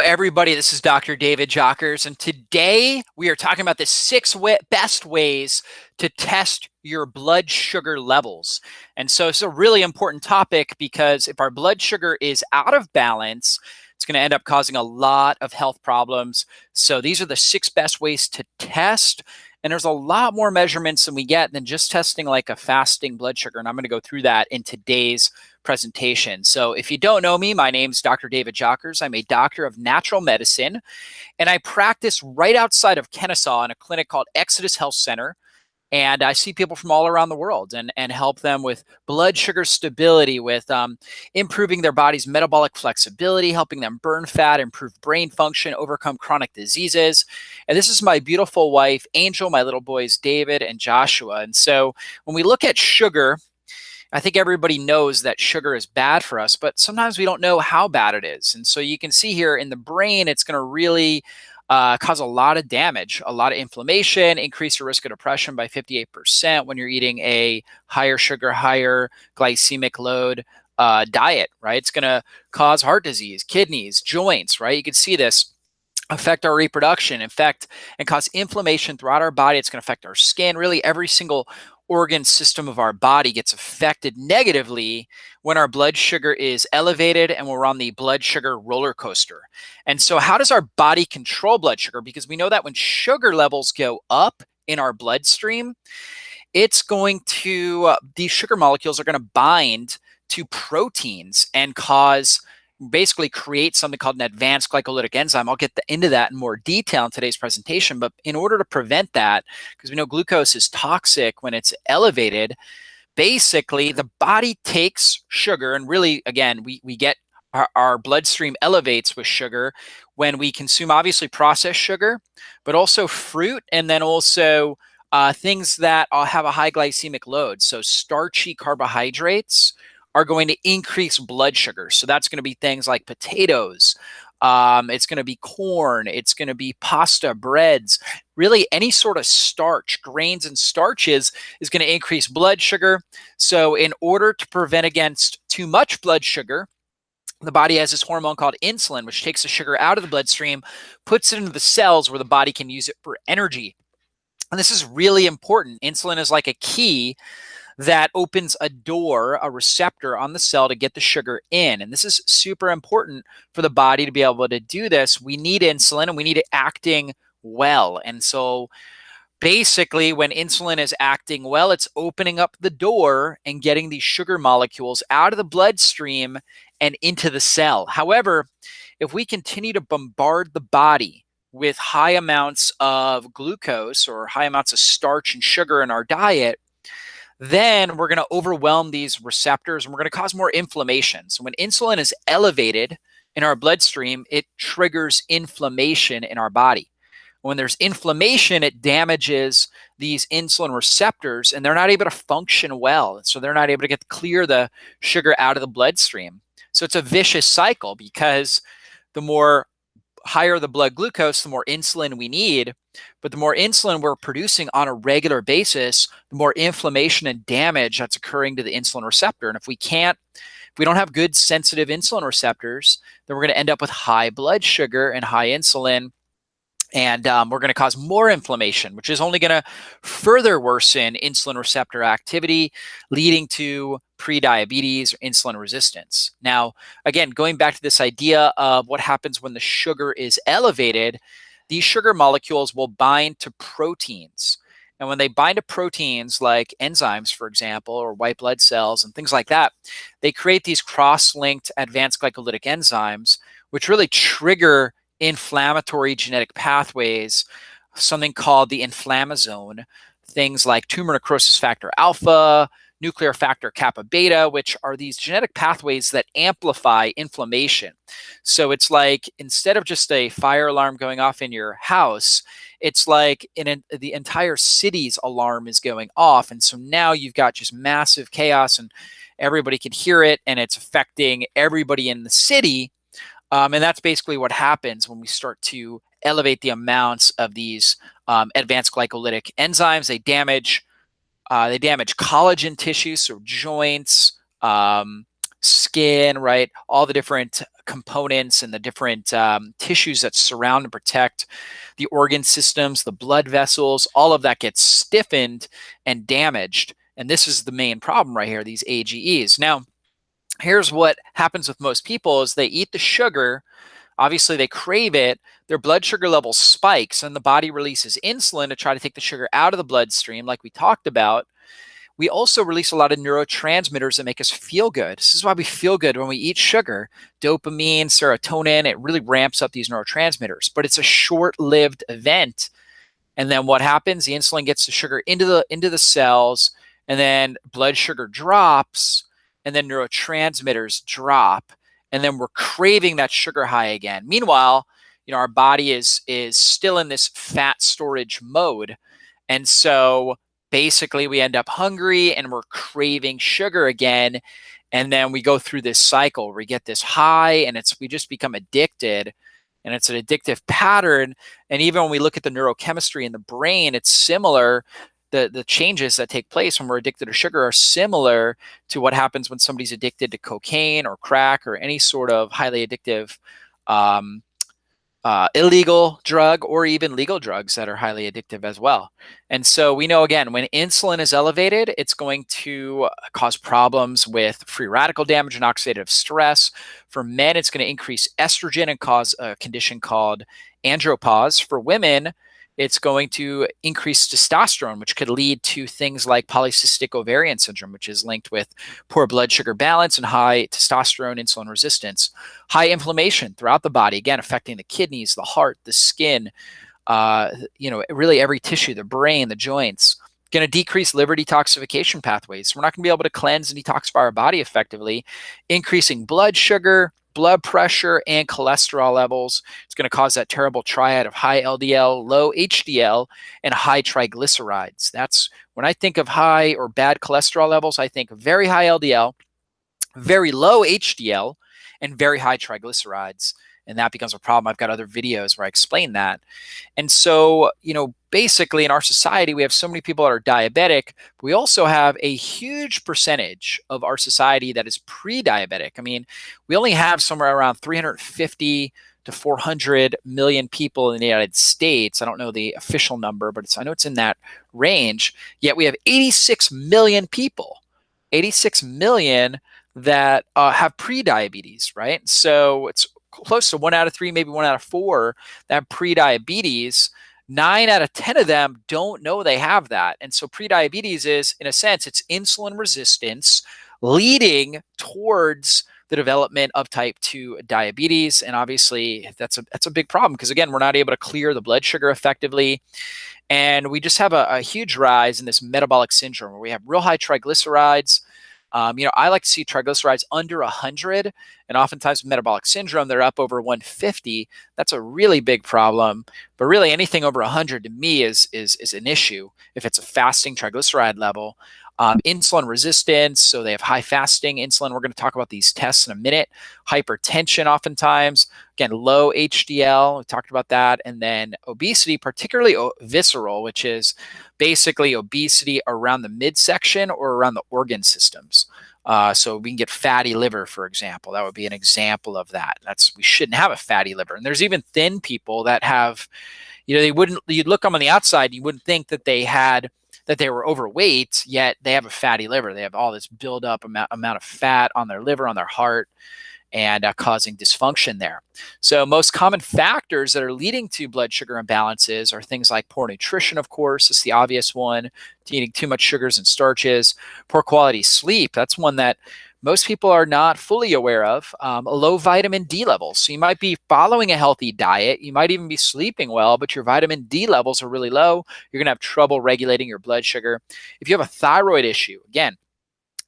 Everybody, this is Dr. David Jockers, and today we are talking about the best ways to test your blood sugar levels. And so it's a really important topic because if our blood sugar is out of balance, it's going to end up causing a lot of health problems. So these are the 6 best ways to test. And there's a lot more measurements than we get than just testing like a fasting blood sugar. And I'm going to go through that in today's presentation. So if you don't know me, my name is Dr. David Jockers. I'm a doctor of natural medicine, and I practice right outside of Kennesaw in a clinic called Exodus Health Center. And I see people from all around the world and help them with blood sugar stability, with improving their body's metabolic flexibility, helping them burn fat, improve brain function, overcome chronic diseases. And this is my beautiful wife, Angel, my little boys, David and Joshua. And so when we look at sugar, I think everybody knows that sugar is bad for us, but sometimes we don't know how bad it is. And so you can see here in the brain, it's going to really cause a lot of damage, a lot of inflammation, increase your risk of depression by 58% when you're eating a higher sugar, higher glycemic load diet, right? It's going to cause heart disease, kidneys, joints, right? You can see this affect our reproduction, and cause inflammation throughout our body. It's going to affect our skin. Really, every single organ system of our body gets affected negatively when our blood sugar is elevated and we're on the blood sugar roller coaster. And so how does our body control blood sugar? Because we know that when sugar levels go up in our bloodstream, it's going to, these sugar molecules are going to bind to proteins and basically create something called an advanced glycolytic enzyme. I'll get into that in more detail in today's presentation. But in order to prevent that, because we know glucose is toxic when it's elevated, basically the body takes sugar, and really, again, we get our bloodstream elevates with sugar when we consume obviously processed sugar, but also fruit, and then also things that have a high glycemic load. So starchy carbohydrates are going to increase blood sugar. So that's going to be things like potatoes. It's going to be corn. It's going to be pasta, breads. Really, any sort of starch, grains and starches is going to increase blood sugar. So in order to prevent against too much blood sugar, the body has this hormone called insulin, which takes the sugar out of the bloodstream, puts it into the cells where the body can use it for energy. And this is really important. Insulin is like a key that opens a door, a receptor on the cell to get the sugar in. And this is super important for the body to be able to do this. We need insulin, and we need it acting well. And so basically, when insulin is acting well, it's opening up the door and getting these sugar molecules out of the bloodstream and into the cell. However, if we continue to bombard the body with high amounts of glucose or high amounts of starch and sugar in our diet, then we're going to overwhelm these receptors and we're going to cause more inflammation. So when insulin is elevated in our bloodstream, it triggers inflammation in our body. When there's inflammation, it damages these insulin receptors and they're not able to function well. So they're not able to clear the sugar out of the bloodstream. So it's a vicious cycle, because the more higher the blood glucose, the more insulin we need. But the more insulin we're producing on a regular basis, the more inflammation and damage that's occurring to the insulin receptor. And if we don't have good sensitive insulin receptors, then we're going to end up with high blood sugar and high insulin. And we're going to cause more inflammation, which is only going to further worsen insulin receptor activity, leading to prediabetes or insulin resistance. Now, again, going back to this idea of what happens when the sugar is elevated, these sugar molecules will bind to proteins. And when they bind to proteins like enzymes, for example, or white blood cells and things like that, they create these cross-linked advanced glycolytic enzymes, which really trigger inflammatory genetic pathways, something called the inflammasome, things like tumor necrosis factor alpha, nuclear factor kappa beta, which are these genetic pathways that amplify inflammation. So it's like, instead of just a fire alarm going off in your house, it's like the entire city's alarm is going off. And so now you've got just massive chaos and everybody can hear it and it's affecting everybody in the city. And that's basically what happens when we start to elevate the amounts of these advanced glycolytic enzymes. They damage collagen tissue, so joints, skin, right? All the different components and the different tissues that surround and protect the organ systems, the blood vessels, all of that gets stiffened and damaged. And this is the main problem right here, these AGEs. Now, here's what happens with most people is they eat the sugar. Obviously, they crave it. Their blood sugar level spikes, and the body releases insulin to try to take the sugar out of the bloodstream, like we talked about. We also release a lot of neurotransmitters that make us feel good. This is why we feel good when we eat sugar. Dopamine, serotonin, it really ramps up these neurotransmitters, but it's a short-lived event. And then what happens? The insulin gets the sugar into the cells, and then blood sugar drops, and then neurotransmitters drop, and then we're craving that sugar high again. Meanwhile, our body is still in this fat storage mode, and so basically we end up hungry and we're craving sugar again, and then we go through this cycle where we get this high, and we just become addicted. And it's an addictive pattern. And even when we look at the neurochemistry in the brain, it's similar. The changes that take place when we're addicted to sugar are similar to what happens when somebody's addicted to cocaine or crack or any sort of highly addictive illegal drug, or even legal drugs that are highly addictive as well. And so we know, again, when insulin is elevated, it's going to cause problems with free radical damage and oxidative stress. For men, it's going to increase estrogen and cause a condition called andropause. For women, it's going to increase testosterone, which could lead to things like polycystic ovarian syndrome, which is linked with poor blood sugar balance and high testosterone insulin resistance. High inflammation throughout the body, again, affecting the kidneys, the heart, the skin, really every tissue, the brain, the joints. Going to decrease liver detoxification pathways. We're not going to be able to cleanse and detoxify our body effectively, increasing blood sugar, blood pressure, and cholesterol levels. It's going to cause that terrible triad of high LDL, low HDL, and high triglycerides. That's when I think of high or bad cholesterol levels, I think very high LDL, very low HDL, and very high triglycerides. And that becomes a problem. I've got other videos where I explain that. And so, basically in our society, we have so many people that are diabetic, but we also have a huge percentage of our society that is pre-diabetic. I mean, we only have somewhere around 350 to 400 million people in the United States. I don't know the official number, but I know it's in that range. Yet we have 86 million people, 86 million that have pre-diabetes, right? So it's close to 1 out of 3, maybe 1 out of 4 that have pre-diabetes. 9 out of 10 of them don't know they have that. And so pre-diabetes is, in a sense, it's insulin resistance leading towards the development of type 2 diabetes. And obviously that's a big problem because, again, we're not able to clear the blood sugar effectively. And we just have a huge rise in this metabolic syndrome where we have real high triglycerides. I like to see triglycerides under 100, and oftentimes with metabolic syndrome, they're up over 150. That's a really big problem. But really, anything over 100 to me is an issue if it's a fasting triglyceride level. Insulin resistance, so they have high fasting insulin. We're going to talk about these tests in a minute. Hypertension, oftentimes, again, low HDL. We talked about that. And then obesity, particularly visceral, which is basically obesity around the midsection or around the organ systems. So we can get fatty liver, for example. That would be an example of that. We shouldn't have a fatty liver. And there's even thin people that have, you'd look them on the outside, you wouldn't think that they were overweight, yet they have a fatty liver. They have all this buildup amount of fat on their liver, on their heart, and causing dysfunction there. So most common factors that are leading to blood sugar imbalances are things like poor nutrition, of course. It's the obvious one. Eating too much sugars and starches. Poor quality sleep. That's one that most people are not fully aware of. A low vitamin D levels. So you might be following a healthy diet. You might even be sleeping well, but your vitamin D levels are really low. You're going to have trouble regulating your blood sugar. If you have a thyroid issue, again,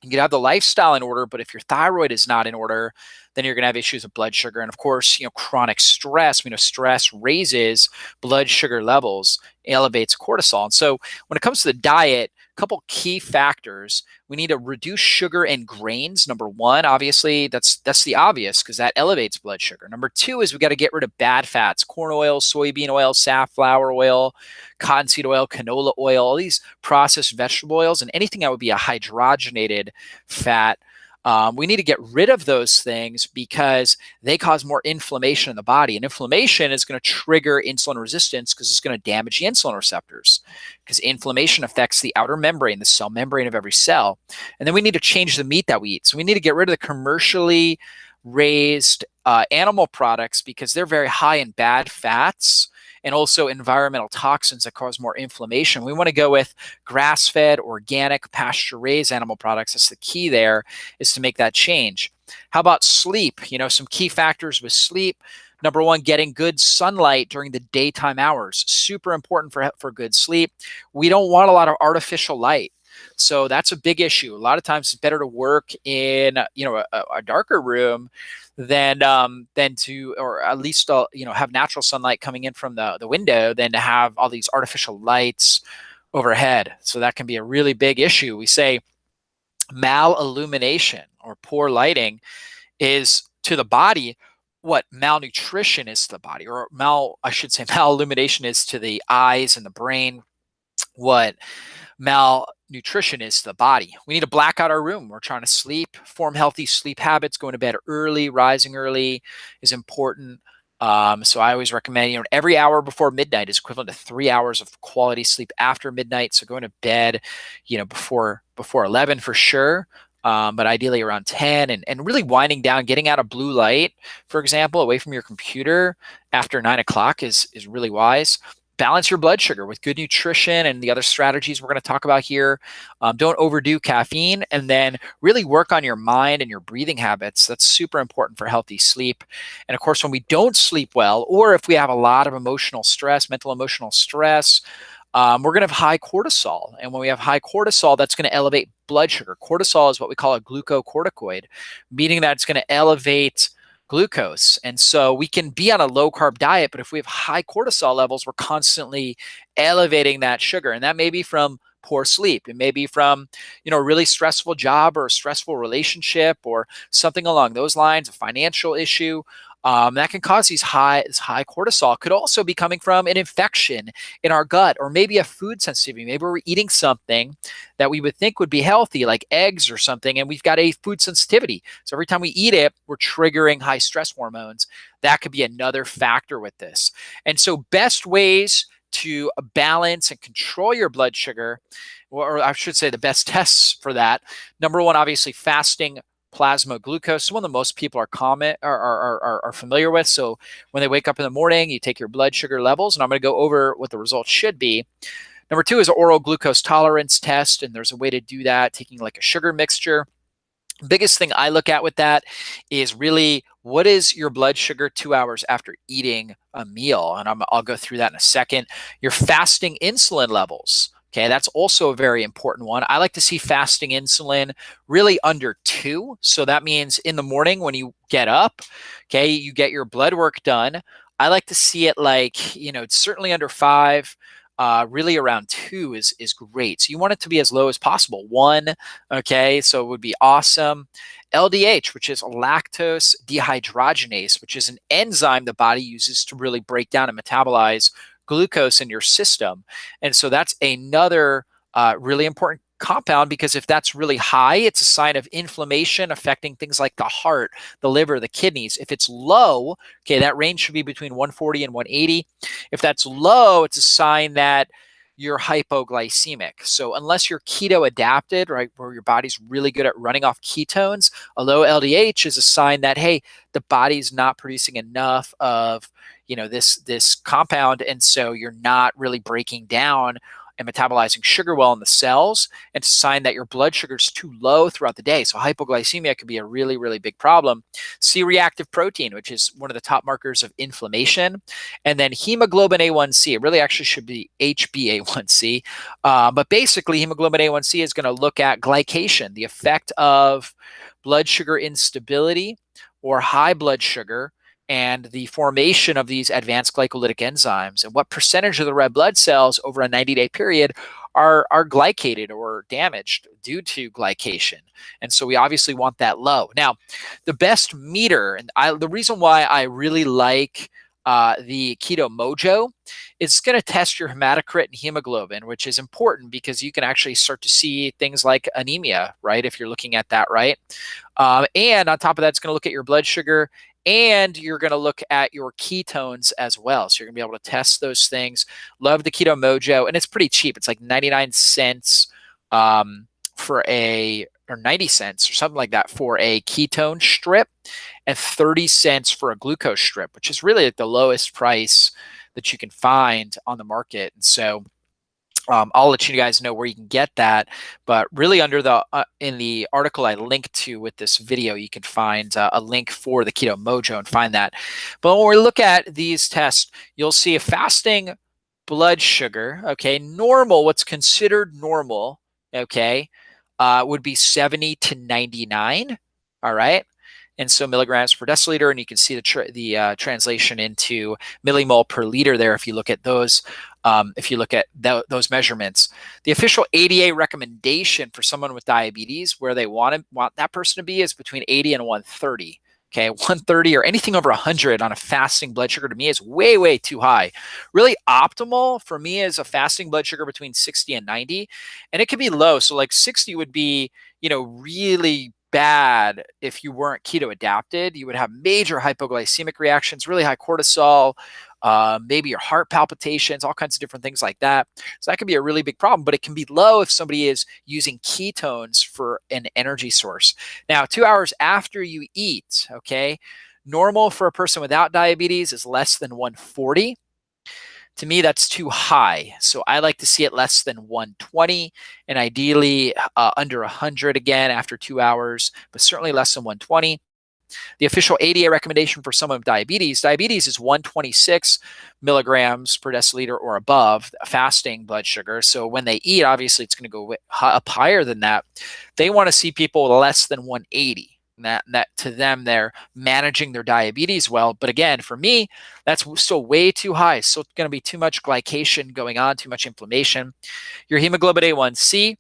you can have the lifestyle in order, but if your thyroid is not in order, then you're going to have issues with blood sugar. And of course, chronic stress, stress raises blood sugar levels, elevates cortisol. And so when it comes to the diet, a couple key factors. We need to reduce sugar and grains. Number one, obviously, that's the obvious because that elevates blood sugar. Number two is we got to get rid of bad fats, corn oil, soybean oil, safflower oil, cottonseed oil, canola oil, all these processed vegetable oils, and anything that would be a hydrogenated fat. We need to get rid of those things because they cause more inflammation in the body. And inflammation is going to trigger insulin resistance because it's going to damage the insulin receptors, because inflammation affects the outer membrane, the cell membrane of every cell. And then we need to change the meat that we eat. So we need to get rid of the commercially raised animal products because they're very high in bad fats and also environmental toxins that cause more inflammation. We want to go with grass-fed, organic, pasture-raised animal products. That's the key there, is to make that change. How about sleep? You know, some key factors with sleep. Number one, getting good sunlight during the daytime hours. Super important for good sleep. We don't want a lot of artificial light. So that's a big issue. A lot of times it's better to work in, you know, a darker room than to, or at least you know, have natural sunlight coming in from the window than to have all these artificial lights overhead. So that can be a really big issue. We say malillumination or poor lighting is to the body what malnutrition is to the body, or I should say malillumination is to the eyes and the brain, what malnutrition is to the body. We need to black out our room. We're trying to sleep, form healthy sleep habits. Going to bed early, rising early is important. So I always recommend, you know, every hour before midnight is equivalent to 3 hours of quality sleep after midnight. So going to bed, you know, before 11 for sure. But ideally around 10, and really winding down, getting out of blue light, for example, away from your computer after 9 o'clock is really wise. Balance your blood sugar with good nutrition and the other strategies we're going to talk about here. Don't overdo caffeine, and then really work on your mind and your breathing habits. That's super important for healthy sleep. And of course, when we don't sleep well, or if we have a lot of emotional stress, mental emotional stress, we're going to have high cortisol. And when we have high cortisol, that's going to elevate blood sugar. Cortisol is what we call a glucocorticoid, meaning that it's going to elevate glucose. And so we can be on a low carb diet, but if we have high cortisol levels, we're constantly elevating that sugar. And that may be from poor sleep. It may be from, you know, a really stressful job or a stressful relationship or something along those lines, a financial issue. That can cause this high cortisol. Could also be coming from an infection in our gut, or maybe a food sensitivity. Maybe we're eating something that we would think would be healthy, like eggs or something, and we've got a food sensitivity. So every time we eat it, we're triggering high stress hormones. That could be another factor with this. And so best ways to balance and control your blood sugar, or I should say the best tests for that. Number one, obviously fasting plasma glucose, one that most people are familiar with. So when they wake up in the morning, you take your blood sugar levels, and I'm going to go over what the results should be. Number two is an oral glucose tolerance test, and there's a way to do that, taking like a sugar mixture. Biggest thing I look at with that is really, what is your blood sugar 2 hours after eating a meal? And I'll go through that in a second. Your fasting insulin levels. Okay, that's also a very important one. I like to see fasting insulin really under 2. So that means in the morning when you get up, okay, you get your blood work done. I like to see it like, you know, it's certainly under 5. Really around 2 is great. So you want it to be as low as possible. 1, okay, so it would be awesome. LDH, which is lactose dehydrogenase, which is an enzyme the body uses to really break down and metabolize glucose in your system. And so that's another really important compound, because if that's really high, it's a sign of inflammation affecting things like the heart, the liver, the kidneys. If it's low, okay, that range should be between 140 and 180. If that's low, it's a sign that you're hypoglycemic. So unless you're keto adapted, right, where your body's really good at running off ketones, a low LDH is a sign that, hey, the body's not producing enough of, you know, this compound, and so you're not really breaking down and metabolizing sugar well in the cells. And it's a sign that your blood sugar is too low throughout the day. So hypoglycemia could be a really, really big problem. C-reactive protein, which is one of the top markers of inflammation. And then hemoglobin A1C. It really actually should be HbA1c. But basically, hemoglobin A1c is going to look at glycation, the effect of blood sugar instability or high blood sugar, and the formation of these advanced glycolytic enzymes, and what percentage of the red blood cells over a 90-day period are glycated or damaged due to glycation. And so we obviously want that low. Now, the best meter, and the reason why I really like the Keto Mojo. It's going to test your hematocrit and hemoglobin, which is important because you can actually start to see things like anemia, right? If you're looking at that, right? And on top of that, it's going to look at your blood sugar, and you're going to look at your ketones as well. So you're going to be able to test those things. Love the Keto Mojo, and it's pretty cheap. It's like 99 cents for a, or 90 cents or something like that for a ketone strip, and 30 cents for a glucose strip, which is really like the lowest price that you can find on the market. And so I'll let you guys know where you can get that, but really under the in the article I linked to with this video, you can find a link for the Keto Mojo and find that. But when we look at these tests, you'll see a fasting blood sugar, okay, normal, what's considered normal, okay, would be 70 to 99, all right? And so milligrams per deciliter, and you can see the translation into millimole per liter there if you look at those. If you look at those measurements, the official ADA recommendation for someone with diabetes, where they want that person to be, is between 80 and 130. Okay, 130 or anything over 100 on a fasting blood sugar to me is way, way too high. Really optimal for me is a fasting blood sugar between 60 and 90, and it could be low. So like 60 would be, really bad if you weren't keto adapted. You would have major hypoglycemic reactions, really high cortisol, maybe your heart palpitations, all kinds of different things like that. So that can be a really big problem, but it can be low if somebody is using ketones for an energy source. Now, 2 hours after you eat, okay, normal for a person without diabetes is less than 140. To me, that's too high. So I like to see it less than 120, and ideally under 100 again after 2 hours, but certainly less than 120. The official ADA recommendation for someone with diabetes is 126 milligrams per deciliter or above fasting blood sugar. So when they eat, obviously it's going to go up higher than that. They want to see people less than 180. That to them, they're managing their diabetes well. But again, for me, that's still way too high. So it's going to be too much glycation going on, too much inflammation. Your hemoglobin A1C,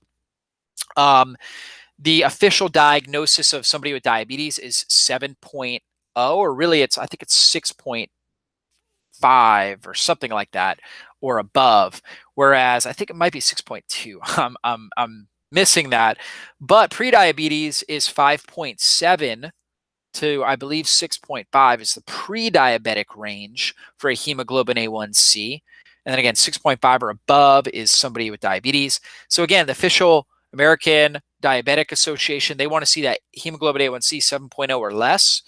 the official diagnosis of somebody with diabetes is 7.0, or really I think it's 6.5 or something like that, or above. Whereas I think it might be 6.2. I'm missing that. But pre-diabetes is 5.7 to, I believe, 6.5 is the pre-diabetic range for a hemoglobin A1C. And then again, 6.5 or above is somebody with diabetes. So again, the official American Diabetic Association, they want to see that hemoglobin A1C 7.0 or less.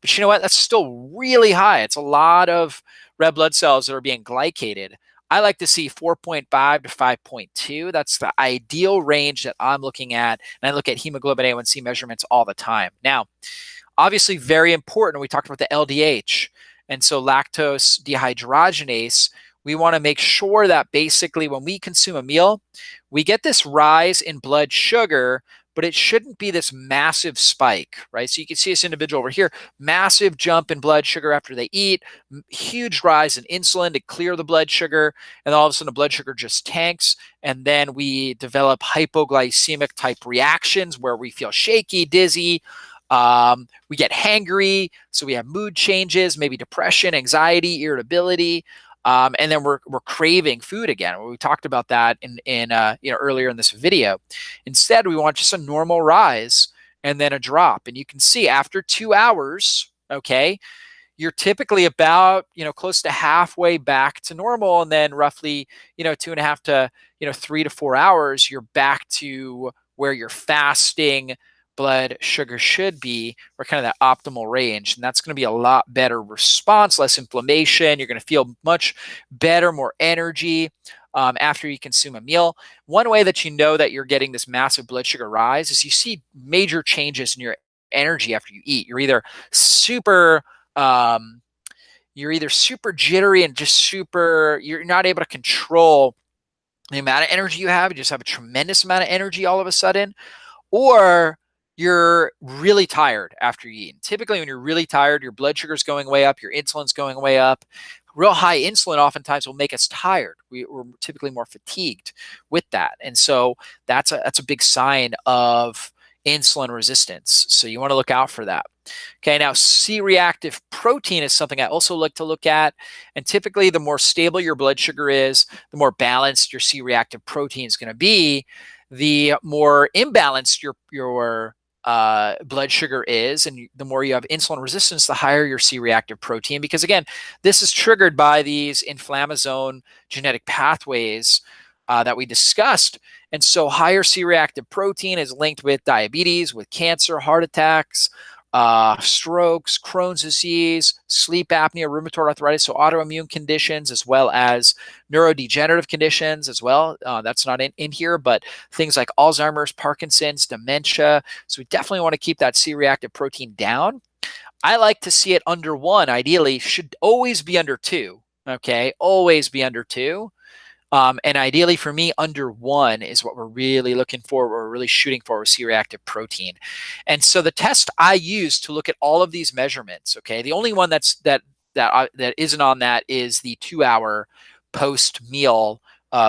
But you know what? That's still really high. It's a lot of red blood cells that are being glycated. I like to see 4.5 to 5.2. That's the ideal range that I'm looking at. And I look at hemoglobin A1C measurements all the time. Now, obviously very important, we talked about the LDH. And so lactose dehydrogenase, we want to make sure that basically when we consume a meal, we get this rise in blood sugar, but it shouldn't be this massive spike, right? So you can see this individual over here, massive jump in blood sugar after they eat, huge rise in insulin to clear the blood sugar, and all of a sudden the blood sugar just tanks, and then we develop hypoglycemic type reactions where we feel shaky, dizzy, we get hangry, so we have mood changes, maybe depression, anxiety, irritability. And then we're craving food again. We talked about that in earlier in this video. Instead, we want just a normal rise and then a drop. And you can see after 2 hours, okay, you're typically about close to halfway back to normal, and then roughly 2.5 to 3 to 4 hours, you're back to where your fasting blood sugar should be, or kind of that optimal range. And that's going to be a lot better response, less inflammation. You're going to feel much better, more energy after you consume a meal. One way that you know that you're getting this massive blood sugar rise is you see major changes in your energy after you eat. You're either super jittery and just you're not able to control the amount of energy you have. You just have a tremendous amount of energy all of a sudden, or you're really tired after you eat. Typically, when you're really tired, your blood sugar's going way up, your insulin's going way up. Real high insulin oftentimes will make us tired. We're typically more fatigued with that. And so that's a big sign of insulin resistance. So you want to look out for that. Okay, now C-reactive protein is something I also like to look at. And typically, the more stable your blood sugar is, the more balanced your C-reactive protein is going to be, the more imbalanced your blood sugar is, and the more you have insulin resistance, the higher your C-reactive protein. Because again, this is triggered by these inflammasome genetic pathways that we discussed. And so, higher C-reactive protein is linked with diabetes, with cancer, heart attacks, strokes, Crohn's disease, sleep apnea, rheumatoid arthritis, so autoimmune conditions, as well as neurodegenerative conditions as well. That's not in here, but things like Alzheimer's, Parkinson's, dementia. So we definitely want to keep that C-reactive protein down. I like to see it under 1. Ideally, should always be under 2. Okay, always be under 2. And ideally for me, under 1 is what we're really looking for. What we're really shooting for with C-reactive protein. And so the test I use to look at all of these measurements, okay, the only one that isn't on that is the 2-hour post-meal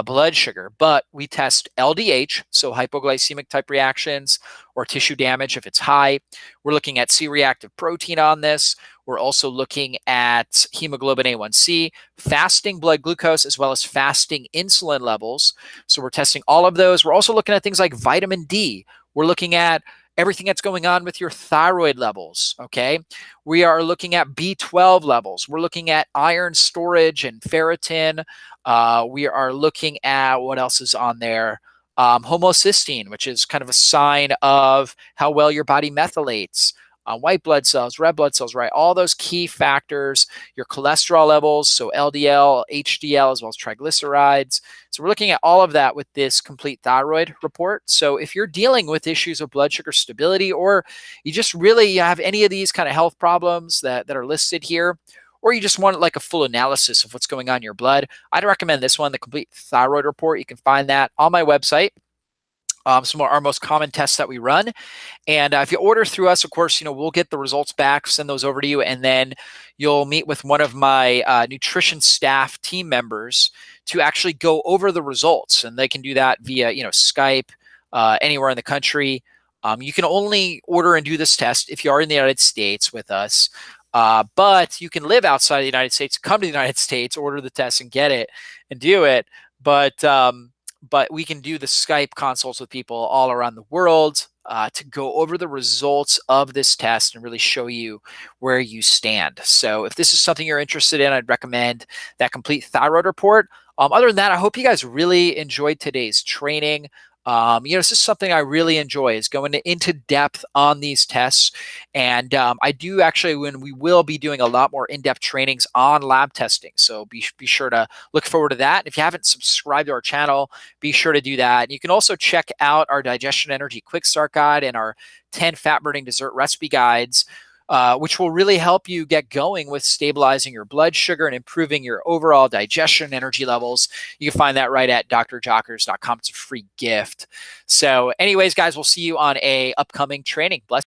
blood sugar. But we test LDH, so hypoglycemic type reactions or tissue damage if it's high. We're looking at C-reactive protein on this. We're also looking at hemoglobin A1C, fasting blood glucose, as well as fasting insulin levels. So we're testing all of those. We're also looking at things like vitamin D. We're looking at everything that's going on with your thyroid levels, okay? We are looking at B12 levels. We're looking at iron storage and ferritin. We are looking at what else is on there? Homocysteine, which is kind of a sign of how well your body methylates. White blood cells, red blood cells, right? All those key factors, your cholesterol levels, so LDL, HDL, as well as triglycerides. So we're looking at all of that with this complete thyroid report. So if you're dealing with issues of blood sugar stability, or you just really have any of these kind of health problems that are listed here, or you just want like a full analysis of what's going on in your blood, I'd recommend this one, the complete thyroid report. You can find that on my website. Some of our most common tests that we run. And if you order through us, of course, we'll get the results back, send those over to you, and then you'll meet with one of my nutrition staff team members to actually go over the results. And they can do that via, Skype, anywhere in the country. You can only order and do this test if you are in the United States with us. But you can live outside of the United States, come to the United States, order the test and get it and do it. But we can do the Skype consults with people all around the world to go over the results of this test and really show you where you stand. So if this is something you're interested in, I'd recommend that complete thyroid report. Other than that, I hope you guys really enjoyed today's training. This is something I really enjoy, is going into depth on these tests. And I do actually, when we will be doing a lot more in-depth trainings on lab testing. So be sure to look forward to that. If you haven't subscribed to our channel, be sure to do that. You can also check out our Digestion Energy Quick Start Guide and our 10 fat burning dessert recipe guides, which will really help you get going with stabilizing your blood sugar and improving your overall digestion energy levels. You can find that right at drjockers.com. It's a free gift. So anyways, guys, we'll see you on a upcoming training. Bless.